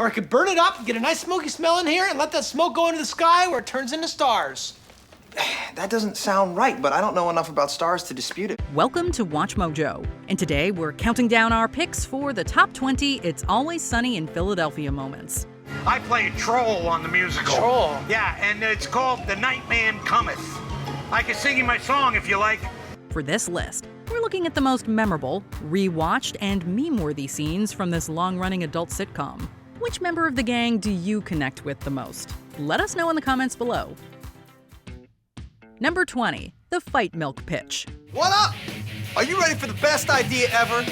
Or I could burn it up, get a nice smoky smell in here, and let that smoke go into the sky where it turns into stars. That doesn't sound right, but I don't know enough about stars to dispute it. Welcome to WatchMojo, and today we're counting down our picks for the top 20 It's Always Sunny in Philadelphia moments. I play a troll on the musical. Troll? Yeah, and it's called The Nightman Cometh. I can sing you my song if you like. For this list, we're looking at the most memorable, rewatched, and meme-worthy scenes from this long-running adult sitcom. Which member of the gang do you connect with the most? Let us know in the comments below. Number 20, the fight milk pitch. What up? Are you ready for the best idea ever?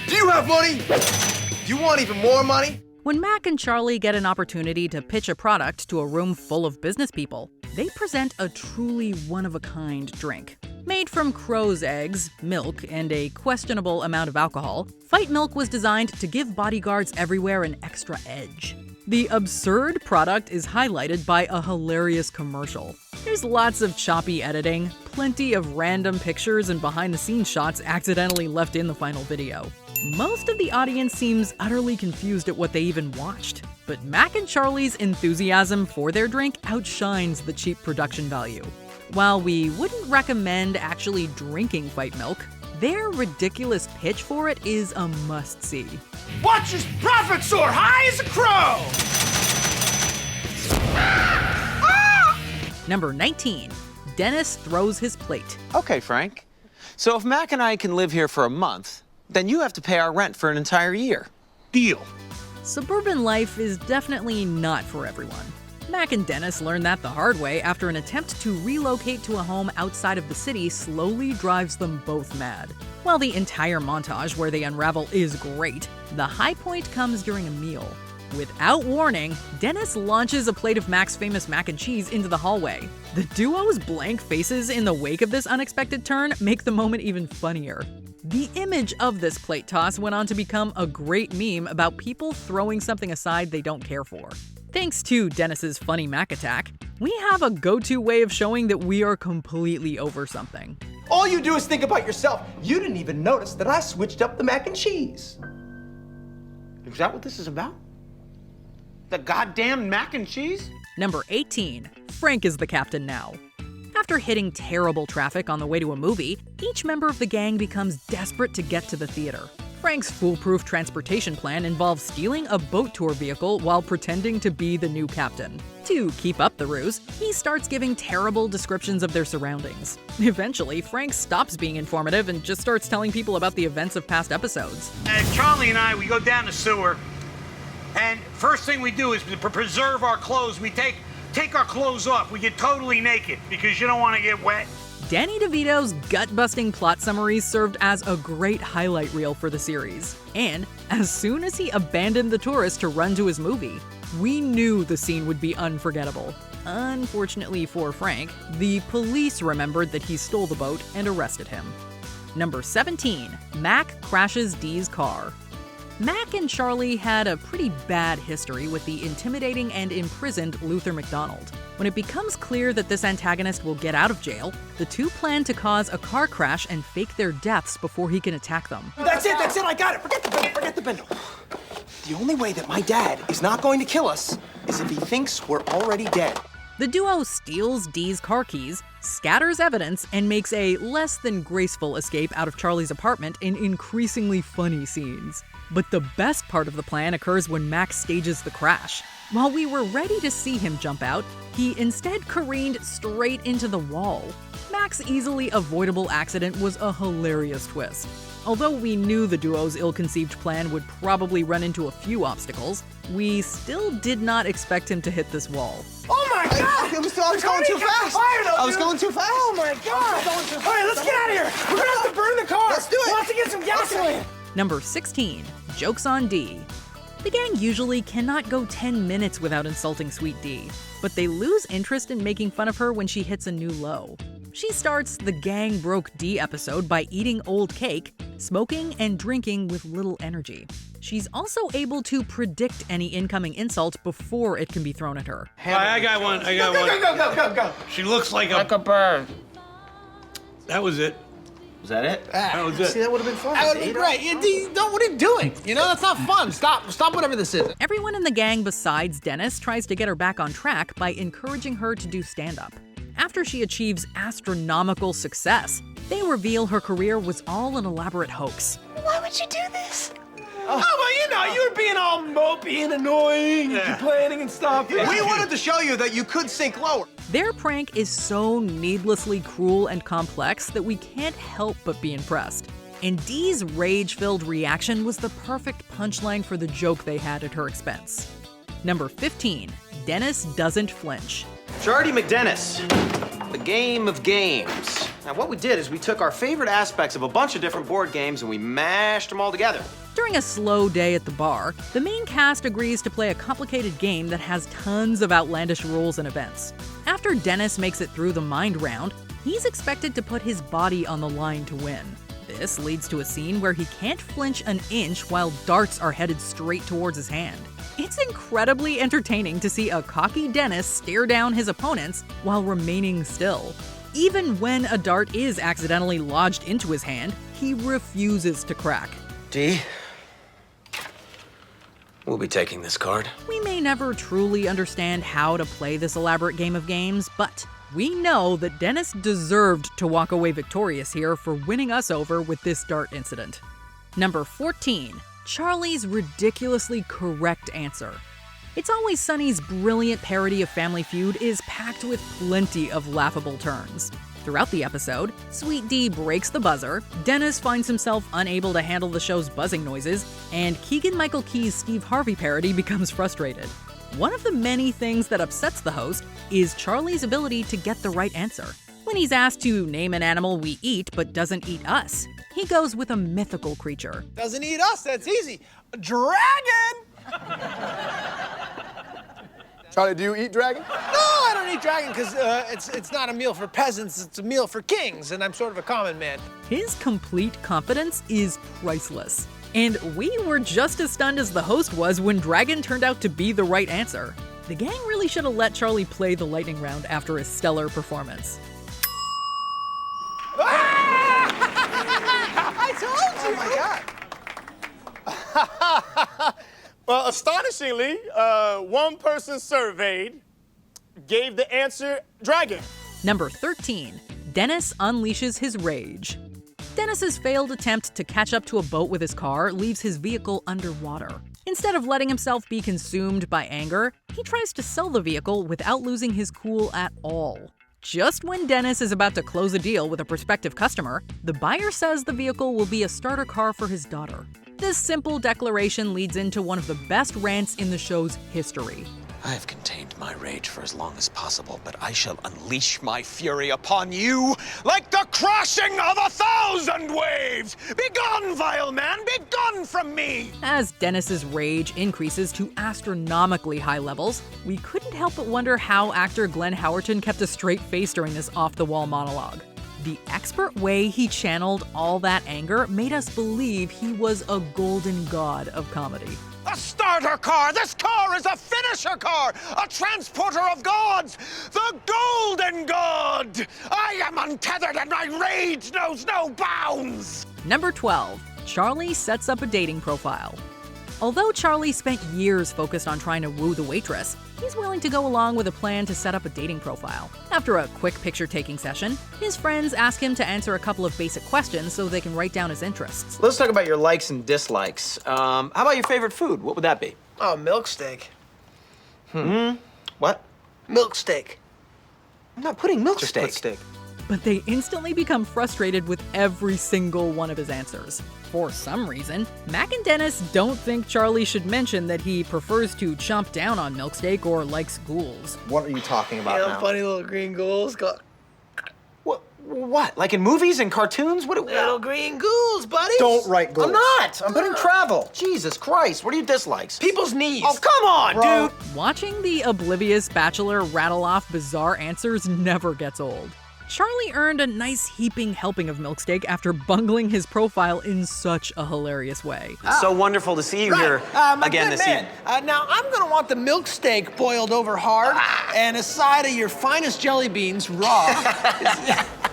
Do you have money? Do you want even more money? When Mac and Charlie get an opportunity to pitch a product to a room full of business people, they present a truly one-of-a-kind drink. Made from crow's eggs, milk, and a questionable amount of alcohol, Fight Milk was designed to give bodyguards everywhere an extra edge. The absurd product is highlighted by a hilarious commercial. There's lots of choppy editing, plenty of random pictures and behind-the-scenes shots accidentally left in the final video. Most of the audience seems utterly confused at what they even watched, but Mac and Charlie's enthusiasm for their drink outshines the cheap production value. While we wouldn't recommend actually drinking Fight Milk, their ridiculous pitch for it is a must-see. Watch his profit soar high as a crow! Number 19, Dennis throws his plate. Okay, Frank. So if Mac and I can live here for a month, then you have to pay our rent for an entire year. Deal. Suburban life is definitely not for everyone. Mac and Dennis learned that the hard way after an attempt to relocate to a home outside of the city slowly drives them both mad. While the entire montage where they unravel is great, the high point comes during a meal. Without warning, Dennis launches a plate of Mac's famous mac and cheese into the hallway. The duo's blank faces in the wake of this unexpected turn make the moment even funnier. The image of this plate toss went on to become a great meme about people throwing something aside they don't care for. Thanks to Dennis's funny Mac attack, we have a go-to way of showing that we are completely over something. All you do is think about yourself. You didn't even notice that I switched up the mac and cheese. Is that what this is about? The goddamn mac and cheese? Number 18, Frank is the captain now. After hitting terrible traffic on the way to a movie, each member of the gang becomes desperate to get to the theater. Frank's foolproof transportation plan involves stealing a boat tour vehicle while pretending to be the new captain. To keep up the ruse, he starts giving terrible descriptions of their surroundings. Eventually, Frank stops being informative and just starts telling people about the events of past episodes. And Charlie and I, we go down the sewer, and first thing we do is to preserve our clothes. We take our clothes off. We get totally naked because you don't want to get wet. Danny DeVito's gut-busting plot summaries served as a great highlight reel for the series. And as soon as he abandoned the tourist to run to his movie, we knew the scene would be unforgettable. Unfortunately for Frank, the police remembered that he stole the boat and arrested him. Number 17, Mac crashes Dee's car. Mac and Charlie had a pretty bad history with the intimidating and imprisoned Luther McDonald. When it becomes clear that this antagonist will get out of jail, the two plan to cause a car crash and fake their deaths before he can attack them. That's it, I got it. Forget the bindle. The only way that my dad is not going to kill us is if he thinks we're already dead. The duo steals Dee's car keys, scatters evidence, and makes a less than graceful escape out of Charlie's apartment in increasingly funny scenes. But the best part of the plan occurs when Mac stages the crash. While we were ready to see him jump out, he instead careened straight into the wall. Mac's easily avoidable accident was a hilarious twist. Although we knew the duo's ill-conceived plan would probably run into a few obstacles, we still did not expect him to hit this wall. Oh my God! I was going too fast. I was going too fast. Oh my God! All right, let's get out of here. We're gonna have to burn the car. Let's do it. We'll have to get some gasoline. Number 16, Jokes on Dee. The gang usually cannot go 10 minutes without insulting Sweet Dee, but they lose interest in making fun of her when she hits a new low. She starts the Gang Broke Dee episode by eating old cake, smoking, and drinking with little energy. She's also able to predict any incoming insult before it can be thrown at her. I got one. Go. She looks like Like a bird. That was it. Was that it? That was it. See, that would have been fun. would have been great. What are you doing? You know, that's not fun. Stop whatever this is. Everyone in the gang besides Dennis tries to get her back on track by encouraging her to do stand-up. After she achieves astronomical success, they reveal her career was all an elaborate hoax. Why would you do this? Oh, well, you know, you were being all mopey and annoying and complaining and stuff. We wanted to show you that you could sink lower. Their prank is so needlessly cruel and complex that we can't help but be impressed. And Dee's rage-filled reaction was the perfect punchline for the joke they had at her expense. Number 15, Dennis doesn't flinch. Jardy McDennis, the game of games. Now, what we did is we took our favorite aspects of a bunch of different board games and we mashed them all together. During a slow day at the bar, the main cast agrees to play a complicated game that has tons of outlandish rules and events. After Dennis makes it through the mind round, he's expected to put his body on the line to win. This leads to a scene where he can't flinch an inch while darts are headed straight towards his hand. It's incredibly entertaining to see a cocky Dennis stare down his opponents while remaining still. Even when a dart is accidentally lodged into his hand, he refuses to crack. Dee, we'll be taking this card. We may never truly understand how to play this elaborate game of games, but we know that Dennis deserved to walk away victorious here for winning us over with this dart incident. Number 14, Charlie's ridiculously correct answer. It's Always Sunny's brilliant parody of Family Feud is packed with plenty of laughable turns. Throughout the episode, Sweet Dee breaks the buzzer, Dennis finds himself unable to handle the show's buzzing noises, and Keegan-Michael Key's Steve Harvey parody becomes frustrated. One of the many things that upsets the host is Charlie's ability to get the right answer. When he's asked to name an animal we eat but doesn't eat us, he goes with a mythical creature. Doesn't eat us, that's easy. A dragon! Charlie, do you eat dragon? No, I don't eat dragon because it's not a meal for peasants, it's a meal for kings, and I'm sort of a common man. His complete confidence is priceless. And we were just as stunned as the host was when dragon turned out to be the right answer. The gang really should have let Charlie play the lightning round after his stellar performance. I told you! Oh my God. Well, astonishingly, one person surveyed gave the answer dragon. Number 13, Dennis unleashes his rage. Dennis's failed attempt to catch up to a boat with his car leaves his vehicle underwater. Instead of letting himself be consumed by anger, he tries to sell the vehicle without losing his cool at all. Just when Dennis is about to close a deal with a prospective customer, the buyer says the vehicle will be a starter car for his daughter. This simple declaration leads into one of the best rants in the show's history. I have contained my rage for as long as possible, but I shall unleash my fury upon you like the crashing of 1,000 waves! Begone, vile man! Begone from me! As Dennis's rage increases to astronomically high levels, we couldn't help but wonder how actor Glenn Howerton kept a straight face during this off-the-wall monologue. The expert way he channeled all that anger made us believe he was a golden god of comedy. A starter car! This car is a finisher car! A transporter of gods! The golden god! I am untethered and my rage knows no bounds! Number 12, Charlie sets up a dating profile. Although Charlie spent years focused on trying to woo the waitress, he's willing to go along with a plan to set up a dating profile. After a quick picture-taking session, his friends ask him to answer a couple of basic questions so they can write down his interests. Let's talk about your likes and dislikes. How about your favorite food? What would that be? Oh, milk steak. What? Milk steak. I'm not putting milk Just steak. put steak. But they instantly become frustrated with every single one of his answers. For some reason, Mac and Dennis don't think Charlie should mention that he prefers to chomp down on milk steak or likes ghouls. What are you talking about now? Funny little green ghouls. What? Like in movies and cartoons? Little green ghouls, buddy. Don't write goals. I'm not. I'm putting travel. Jesus Christ. What are your dislikes? People's knees. Oh, come on, Bro. dude. Watching the oblivious bachelor rattle off bizarre answers never gets old. Charlie earned a nice heaping helping of milk steak after bungling his profile in such a hilarious way. It's so wonderful to see you here again this evening. Now, I'm going to want the milk steak boiled over hard and a side of your finest jelly beans raw.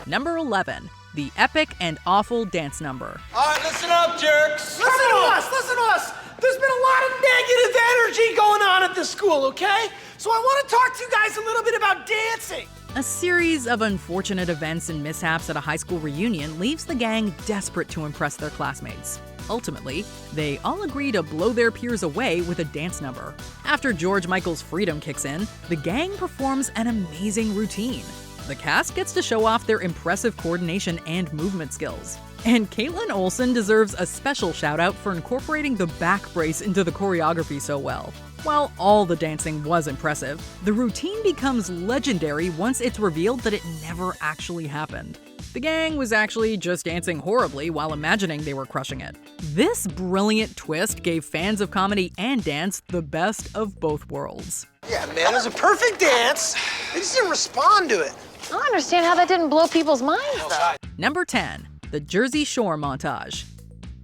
Number 11, the epic and awful dance number. All right, listen up, jerks. Listen to us. There's been a lot of negative energy going on at this school, okay? So I want to talk to you guys a little bit about dancing. A series of unfortunate events and mishaps at a high school reunion leaves the gang desperate to impress their classmates. Ultimately, they all agree to blow their peers away with a dance number. After George Michael's freedom kicks in, the gang performs an amazing routine. The cast gets to show off their impressive coordination and movement skills. And Caitlin Olsen deserves a special shout-out for incorporating the back brace into the choreography so well. While all the dancing was impressive, the routine becomes legendary once it's revealed that it never actually happened. The gang was actually just dancing horribly while imagining they were crushing it. This brilliant twist gave fans of comedy and dance the best of both worlds. Yeah, man, it was a perfect dance. They just didn't respond to it. I don't understand how that didn't blow people's minds, though. Number 10. The Jersey Shore Montage.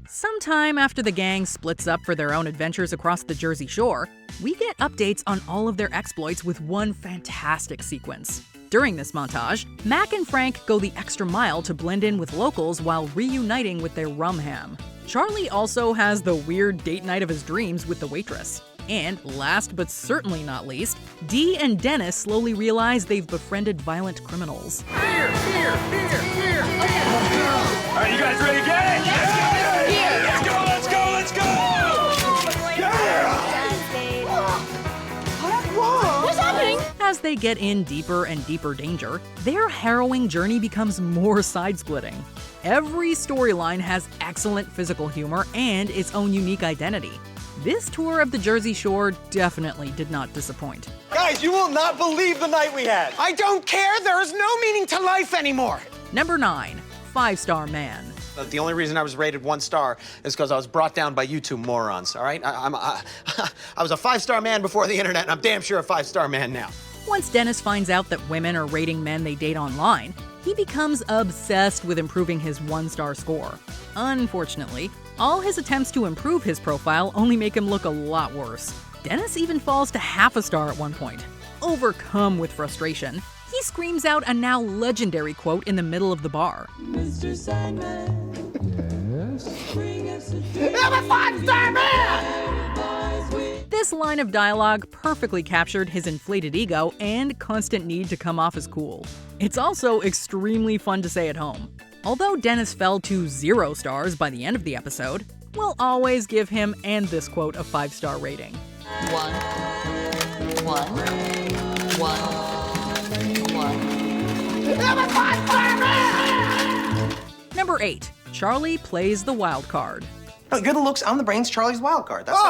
Sometime after the gang splits up for their own adventures across the Jersey Shore, we get updates on all of their exploits with one fantastic sequence. During this montage, Mac and Frank go the extra mile to blend in with locals while reuniting with their rum ham. Charlie also has the weird date night of his dreams with the waitress. And last but certainly not least, Dee and Dennis slowly realize they've befriended violent criminals. All right, you guys ready to get it? Let's go! What's happening? As they get in deeper and deeper danger, their harrowing journey becomes more side-splitting. Every storyline has excellent physical humor and its own unique identity. This tour of the Jersey Shore definitely did not disappoint. Guys, you will not believe the night we had. I don't care. There is no meaning to life anymore. Number 9. 5-Star Man. The only reason I was rated 1 star is because I was brought down by you two morons, all right? I was a 5-star man before the internet, and I'm damn sure a 5-star man now. Once Dennis finds out that women are rating men they date online, he becomes obsessed with improving his 1-star score. Unfortunately, all his attempts to improve his profile only make him look a lot worse. Dennis even falls to half a star at one point. Overcome with frustration, he screams out a now legendary quote in the middle of the bar. Mr. Sandman. Yes? Bring us a drink. I'm a 5-star man! This line of dialogue perfectly captured his inflated ego and constant need to come off as cool. It's also extremely fun to say at home. Although Dennis fell to 0 stars by the end of the episode, we'll always give him and this quote a 5-star rating. One. I'm a 5-star man! Number 8. Charlie plays the wild card. No, you're the looks, I'm the brains, Charlie's wild card. That's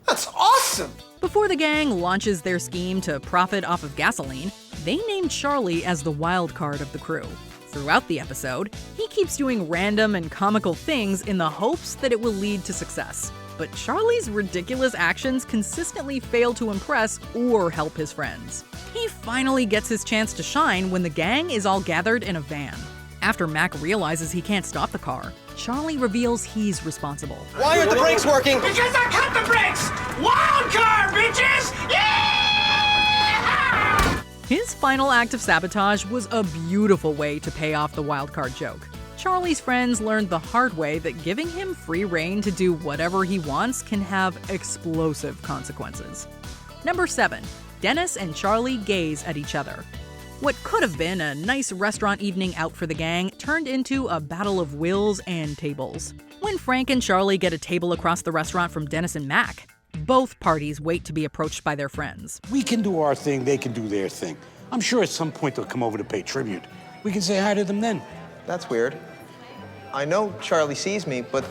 That's awesome! Before the gang launches their scheme to profit off of gasoline, they named Charlie as the wild card of the crew. Throughout the episode, he keeps doing random and comical things in the hopes that it will lead to success. But Charlie's ridiculous actions consistently fail to impress or help his friends. He finally gets his chance to shine when the gang is all gathered in a van. After Mac realizes he can't stop the car, Charlie reveals he's responsible. Why aren't the brakes working? Because I cut the brakes! Wild card, bitches! Yeah! His final act of sabotage was a beautiful way to pay off the wildcard joke. Charlie's friends learned the hard way that giving him free rein to do whatever he wants can have explosive consequences. Number 7. Dennis and Charlie gaze at each other. What could have been a nice restaurant evening out for the gang turned into a battle of wills and tables. When Frank and Charlie get a table across the restaurant from Dennis and Mac, both parties wait to be approached by their friends. We can do our thing, they can do their thing. I'm sure at some point they'll come over to pay tribute. We can say hi to them then. That's weird. I know Charlie sees me, but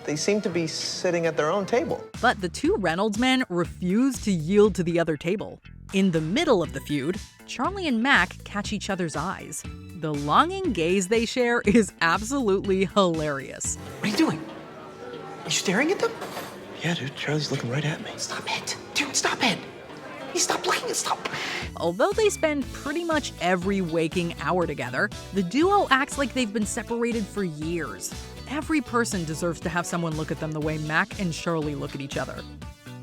they seem to be sitting at their own table. But the two Reynolds men refuse to yield to the other table. In the middle of the feud, Charlie and Mac catch each other's eyes. The longing gaze they share is absolutely hilarious. What are you doing? Are you staring at them? Yeah, dude, Charlie's looking right at me. Stop it! Dude, stop it! He stopped looking, stop! Although they spend pretty much every waking hour together, the duo acts like they've been separated for years. Every person deserves to have someone look at them the way Mac and Charlie look at each other.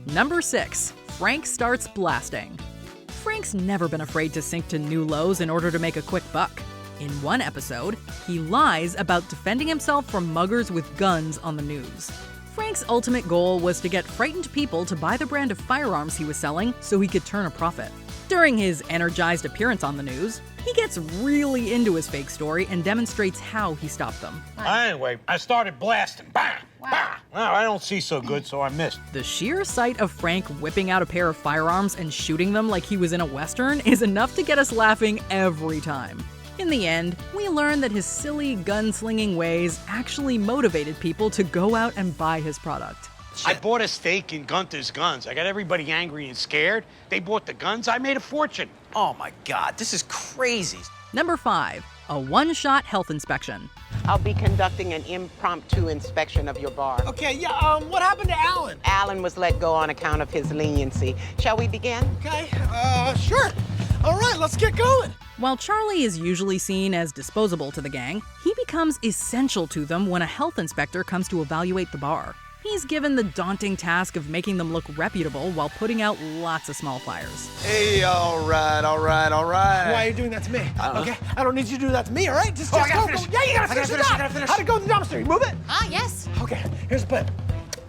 Number 6. Frank starts blasting. Frank's never been afraid to sink to new lows in order to make a quick buck. In one episode, he lies about defending himself from muggers with guns on the news. Frank's ultimate goal was to get frightened people to buy the brand of firearms he was selling so he could turn a profit. During his energized appearance on the news, he gets really into his fake story and demonstrates how he stopped them. Anyway, I started blasting. Bang! Bang! Well, I don't see so good, so I missed. The sheer sight of Frank whipping out a pair of firearms and shooting them like he was in a Western is enough to get us laughing every time. In the end, we learn that his silly gunslinging ways actually motivated people to go out and buy his product. I bought a stake in Gunther's Guns. I got everybody angry and scared. They bought the guns. I made a fortune. Oh my God, this is crazy. Number 5, a one-shot health inspection. I'll be conducting an impromptu inspection of your bar. Okay, yeah, what happened to Alan? Alan was let go on account of his leniency. Shall we begin? Okay, sure. All right, let's get going. While Charlie is usually seen as disposable to the gang, he becomes essential to them when a health inspector comes to evaluate the bar. He's given the daunting task of making them look reputable while putting out lots of small fires. Hey, all right. Why are you doing that to me? Okay, I don't need you to do that to me, all right? Just go. Yeah, you gotta finish it up. How'd it go in the dumpster? You move it? Yes. Okay, here's the plan.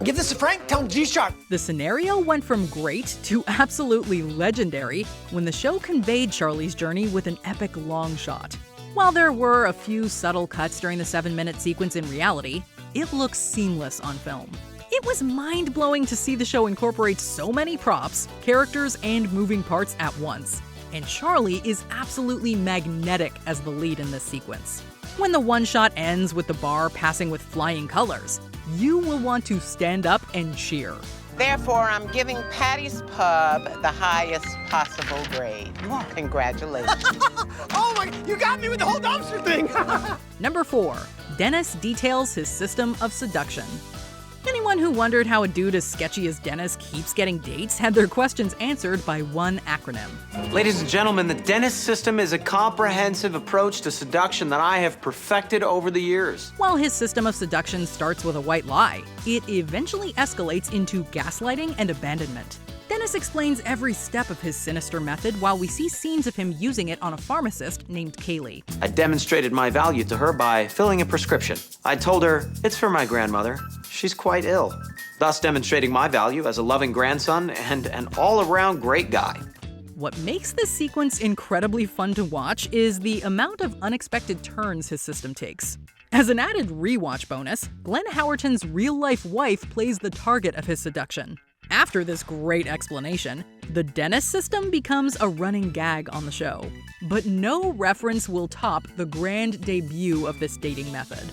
Give this to Frank, tell him G-sharp. The scenario went from great to absolutely legendary when the show conveyed Charlie's journey with an epic long shot. While there were a few subtle cuts during the 7-minute sequence in reality, it looks seamless on film. It was mind-blowing to see the show incorporate so many props, characters, and moving parts at once. And Charlie is absolutely magnetic as the lead in this sequence. When the one-shot ends with the bar passing with flying colors, you will want to stand up and cheer. Therefore, I'm giving Patty's Pub the highest possible grade. You are. Congratulations. Oh my, you got me with the whole dumpster thing. Number 4, Dennis details his system of seduction. Anyone who wondered how a dude as sketchy as Dennis keeps getting dates had their questions answered by one acronym. Ladies and gentlemen, the Dennis system is a comprehensive approach to seduction that I have perfected over the years. While his system of seduction starts with a white lie, it eventually escalates into gaslighting and abandonment. Dennis explains every step of his sinister method while we see scenes of him using it on a pharmacist named Kaylee. I demonstrated my value to her by filling a prescription. I told her, it's for my grandmother. She's quite ill. Thus demonstrating my value as a loving grandson and an all-around great guy. What makes this sequence incredibly fun to watch is the amount of unexpected turns his system takes. As an added rewatch bonus, Glenn Howerton's real-life wife plays the target of his seduction. After this great explanation, the Dennis system becomes a running gag on the show. But no reference will top the grand debut of this dating method.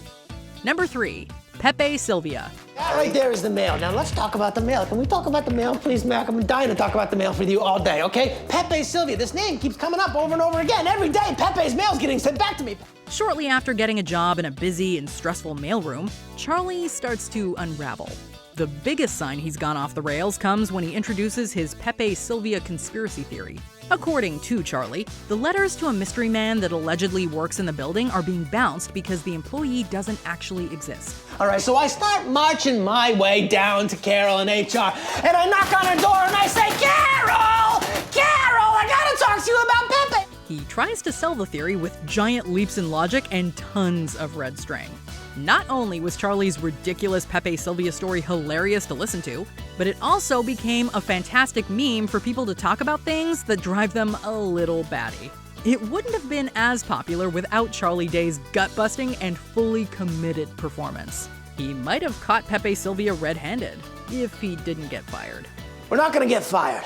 Number 3, Pepe Silvia. That right there is the mail. Now let's talk about the mail. Can we talk about the mail, please, Mac? I'm dying to talk about the mail with you all day, okay? Pepe Silvia, this name keeps coming up over and over again. Every day, Pepe's mail's getting sent back to me. Shortly after getting a job in a busy and stressful mailroom, Charlie starts to unravel. The biggest sign he's gone off the rails comes when he introduces his Pepe Silvia conspiracy theory. According to Charlie, the letters to a mystery man that allegedly works in the building are being bounced because the employee doesn't actually exist. All right, so I start marching my way down to Carol in HR, and I knock on her door and I say, Carol! Carol, I gotta talk to you about Pepe! He tries to sell the theory with giant leaps in logic and tons of red string. Not only was Charlie's ridiculous Pepe Silvia story hilarious to listen to, but it also became a fantastic meme for people to talk about things that drive them a little batty. It wouldn't have been as popular without Charlie Day's gut-busting and fully committed performance. He might have caught Pepe Silvia red-handed if he didn't get fired. We're not gonna get fired.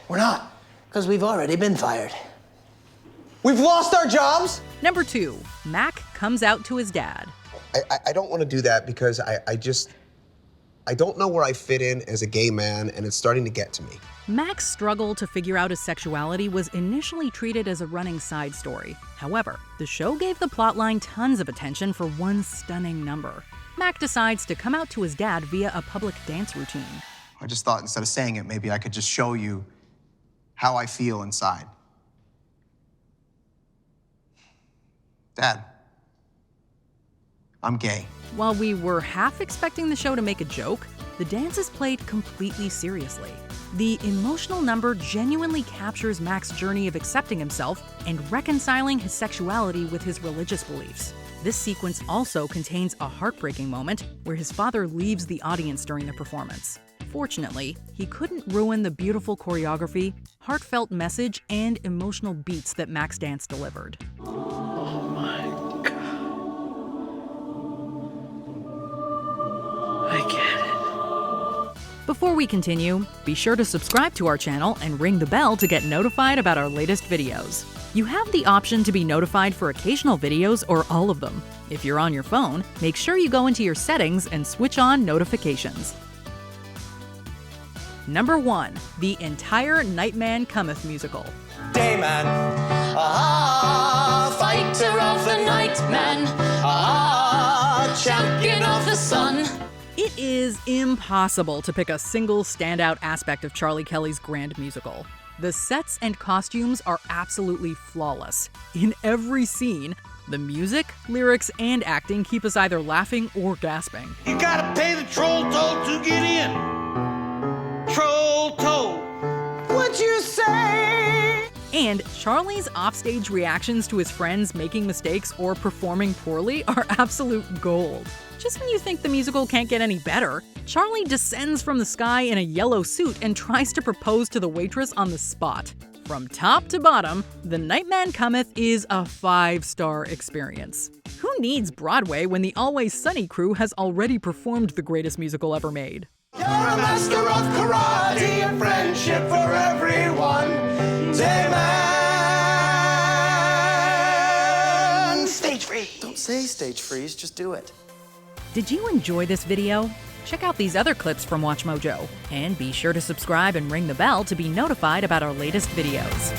We're not, because we've already been fired. We've lost our jobs? Number 2, Mac comes out to his dad. I don't want to do that because I don't know where I fit in as a gay man, and it's starting to get to me. Mac's struggle to figure out his sexuality was initially treated as a running side story. However, the show gave the plotline tons of attention for one stunning number. Mac decides to come out to his dad via a public dance routine. I just thought instead of saying it, maybe I could just show you how I feel inside. Dad, I'm gay. While we were half expecting the show to make a joke, the dance is played completely seriously. The emotional number genuinely captures Mac's journey of accepting himself and reconciling his sexuality with his religious beliefs. This sequence also contains a heartbreaking moment where his father leaves the audience during the performance. Fortunately, he couldn't ruin the beautiful choreography, heartfelt message, and emotional beats that Mac's dance delivered. Oh my God. I get it. Before we continue, be sure to subscribe to our channel and ring the bell to get notified about our latest videos. You have the option to be notified for occasional videos or all of them. If you're on your phone, make sure you go into your settings and switch on notifications. Number 1. The entire Nightman Cometh musical. Dayman, fighter of the Nightman, champion of the sun. It is impossible to pick a single standout aspect of Charlie Kelly's grand musical. The sets and costumes are absolutely flawless. In every scene, the music, lyrics, and acting keep us either laughing or gasping. You gotta pay the troll toll to get in. Troll toll. What'd you say? And Charlie's offstage reactions to his friends making mistakes or performing poorly are absolute gold. Just when you think the musical can't get any better, Charlie descends from the sky in a yellow suit and tries to propose to the waitress on the spot. From top to bottom, The Nightman Cometh is a 5-star experience. Who needs Broadway when the Always Sunny crew has already performed the greatest musical ever made? You're a master of karate and friendship for everyone. Dayman! Stage freeze. Don't say stage freeze, just do it. Did you enjoy this video? Check out these other clips from WatchMojo, and be sure to subscribe and ring the bell to be notified about our latest videos.